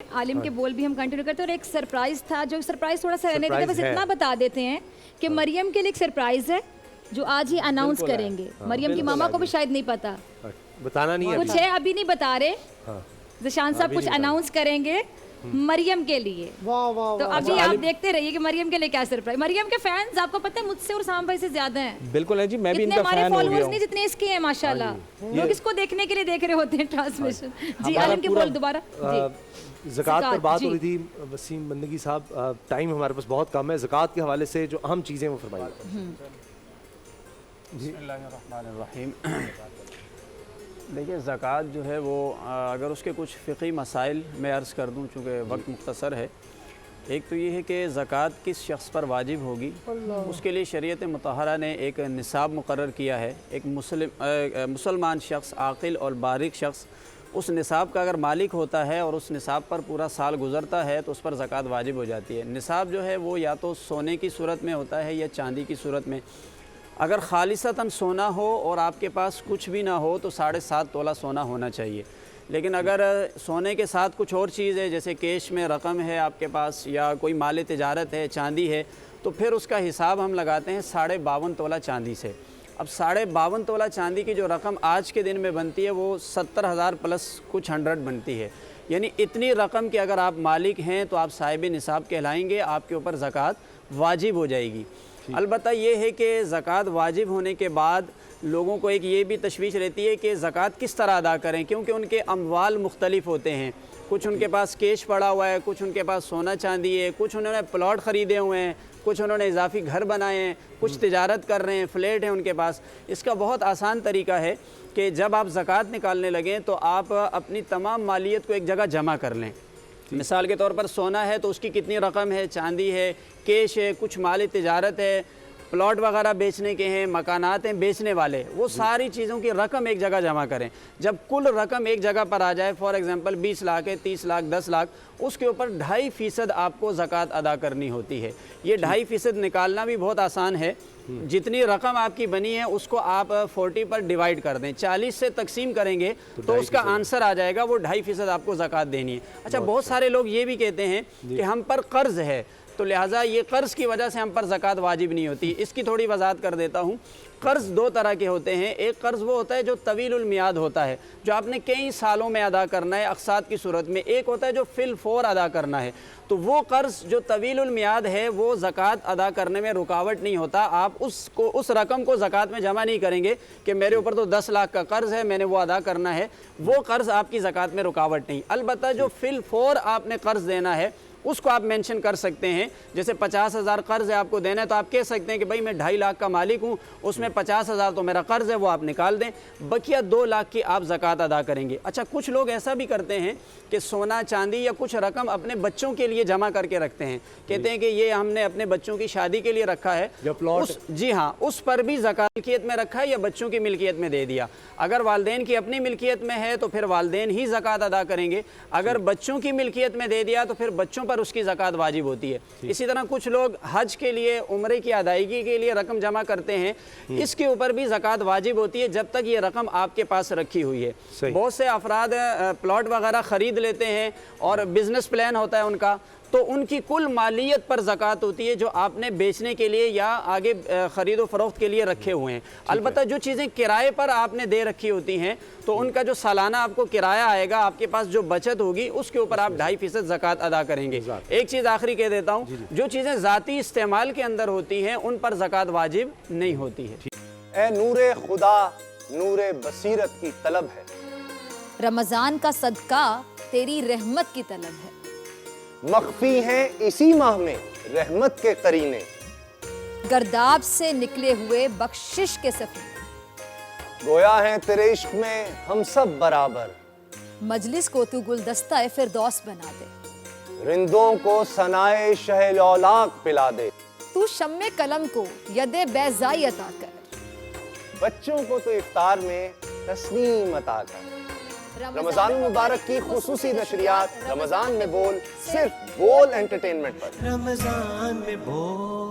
आलिम के बोल भी हम कंटिन्यू करते हैं और एक सरप्राइज था, जो सरप्राइज थोड़ा सा रहने के लिए बस इतना बता देते हैं कि मरियम के लिए एक सरप्राइज है जो आज ही अनाउंस करेंगे। मरियम की मामा को भी शायद नहीं पता, बताना नहीं है, कुछ है अभी नहीं बता रहे। ज़शान साहब कुछ अनाउंस करेंगे मरियम के लिए। तो अभी आप देखते रहिए कि मरियम के लिए क्या सरप्राइज। मरियम के फैंस आपको पता है मुझसे और साम भाई से ज्यादा हैं। बिल्कुल है जी, मैं भी इतने इनका हमारे फैन हो गया फॉलोअर्स हूं। नहीं जितने इसके हैं माशाल्लाह। लोग इसको देखने के लिए देख रहे होते हैं ट्रांसमिशन। जी आलिम के बोल दोबारा। ज़कात पर बात हो रही थी वसीम बंदगी साहब, टाइम हमारे पास बहुत कम है, ज़कात के हवाले से जो अहम चीज़ें वो फरमाइए। बिस्मिल्लाहिर्रहमानिर्रहीम। देखिए ज़कात जो है वो अगर उसके कुछ फ़िक़ही मसाइल मैं अर्ज़ कर दूं चूँकि वक्त मुख्तसर है। एक तो ये है कि ज़कात किस शख्स पर वाजिब होगी, उसके लिए शरीयत मुतहरा ने एक निसाब मुकर्रर किया है। एक मुसलमान शख्स, आक़िल और बालिग़ शख्स उस निसाब का अगर मालिक होता है और उस निसाब पर पूरा साल गुज़रता है तो उस पर ज़कात वाजिब हो जाती है। निसाब जो है वो या तो सोने की सूरत में होता है या चांदी की सूरत में। अगर खालिसतन सोना हो और आपके पास कुछ भी ना हो तो 7.5 तोला सोना होना चाहिए। लेकिन अगर सोने के साथ कुछ और चीज़ है, जैसे कैश में रकम है आपके पास या कोई माल तिजारत है, चांदी है, तो फिर उसका हिसाब हम लगाते हैं 52.5 तोला चांदी से। अब 52.5 तोला चांदी की जो रकम आज के दिन में बनती है वो 70,000 प्लस कुछ 100 बनती है। यानी इतनी रकम के अगर आप मालिक हैं तो आप साहिब निसाब कहलाएंगे, आपके ऊपर ज़कात वाजिब हो जाएगी। अलबत्ता ये है कि ज़कात वाजिब होने के बाद लोगों को एक ये भी तशवीश रहती है कि ज़कात किस तरह अदा करें, क्योंकि उनके अमवाल मुख्तलिफ होते हैं। कुछ उनके पास कैश पड़ा हुआ है, कुछ उनके पास सोना चांदी है, कुछ उन्होंने प्लॉट ख़रीदे हुए हैं, कुछ उन्होंने इजाफी घर बनाए हैं, कुछ तिजारत कर रहे हैं, फ्लैट हैं उनके पास। इसका बहुत आसान तरीका है कि जब आप ज़कात निकालने लगें तो आप अपनी तमाम मालियत को एक जगह जमा कर लें। मिसाल के तौर पर सोना है तो उसकी कितनी रकम है, चांदी है, कैश है, कुछ माल तिजारत है, प्लॉट वगैरह बेचने के हैं, मकानात हैं बेचने वाले, वो सारी चीज़ों की रकम एक जगह जमा करें। जब कुल रकम एक जगह पर आ जाए, फॉर एग्जांपल 20 लाख है, 30 लाख, 10 लाख, उसके ऊपर 2.5% आपको ज़कात अदा करनी होती है। ये 2.5% निकालना भी बहुत आसान है। जितनी रकम आपकी बनी है उसको आप 40 पर डिवाइड कर दें, 40 से तकसीम करेंगे तो उसका आंसर आ जाएगा, वो 2.5% आपको ज़कात देनी है। अच्छा, बहुत सारे लोग ये भी कहते हैं कि हम पर कर्ज़ है तो लिहाजा ये कर्ज़ की वजह से हम पर ज़कात वाजिब नहीं होती। इसकी थोड़ी वजाहत कर देता हूँ। कर्ज़ 2 तरह के होते हैं। एक कर्ज़ वो होता है जो तवीलुल मियाद होता है, जो आपने कई सालों में अदा करना है अक़सात की सूरत में। एक होता है जो फिल फ़ौर अदा करना है। तो वो कर्ज़ जो तवीलुल मियाद है वो ज़कात अदा करने में रुकावट नहीं होता। आप उस रकम को ज़कात में जमा नहीं करेंगे कि मेरे ऊपर तो 10 लाख का कर्ज़ है, मैंने वो अदा करना है, वो कर्ज़ आपकी ज़कात में रुकावट नहीं। अलबत्ता जो फिल फ़ौर आपने कर्ज़ देना है उसको आप मेंशन कर सकते हैं। जैसे 50,000 कर्ज़ है आपको देना है तो आप कह सकते हैं कि भाई मैं 2.5 लाख का मालिक हूँ, उसमें 50,000 तो मेरा कर्ज़ है, वो आप निकाल दें, बकिया 2 लाख की आप ज़कात अदा करेंगे। अच्छा, कुछ लोग ऐसा भी करते हैं कि सोना चांदी या कुछ रकम अपने बच्चों के लिए जमा करके रखते हैं। कहते हैं कि ये हमने अपने बच्चों की शादी के लिए रखा है, जी हाँ, उस पर भी ज़कात मिल्कियत में रखा है या बच्चों की मिल्कियत में दे दिया। अगर वालदेन की अपनी मिल्कियत में है तो फिर वालदेन ही ज़कात अदा करेंगे। अगर बच्चों की मिल्कियत में दे दिया तो फिर बच्चों पर उसकी ज़कात वाजिब होती है। इसी तरह कुछ लोग हज के लिए, उम्रे की अदायगी के लिए रकम जमा करते हैं, इसके ऊपर भी ज़कात वाजिब होती है जब तक ये रकम आपके पास रखी हुई है। बहुत से अफराद प्लॉट वगैरह ख़रीद लेते हैं और बिज़नेस प्लान होता है उनका, तो उनकी कुल मालियत पर ज़कात होती है जो आपने बेचने के लिए या आगे ख़रीदो फ़रोख्त के लिए रखे हुए हैं। अलबत्ता जो चीज़ें किराए पर आपने दे रखी होती हैं तो उनका जो सालाना आपको किराया आएगा, आपके पास जो बचत होगी उसके ऊपर आप 2.5% ज़कात अदा करेंगे। एक चीज़ आखिरी कह देता हूँ, जो चीज़ें ज़ाती इस्तेमाल के अंदर होती हैं उन पर ज़कात वाजिब नहीं होती है। ए नूरे खुदा, नूरे बसीरत की तलब है, रमज़ान का सदका तेरी रहमत की तलब है, मख्फी हैं इसी माह में रहमत के करीने, गर्दाब से निकले हुए बख्शिश के सफीने, गोया हैं तेरे इश्क में हम सब बराबर, मजलिस को तू गुलदस्ता फिरदौस बना दे, रिंदों को सनाए शहलौलाक पिला दे, तू शम्मे कलम को यदे बैज़ाई अता कर, बच्चों को तो इफ्तार में तस्नीम अता कर। रमजान मुबारक की खुसूसी नशरियात रमजान में बोल, सिर्फ बोल एंटरटेनमेंट पर। रमजान में बोल।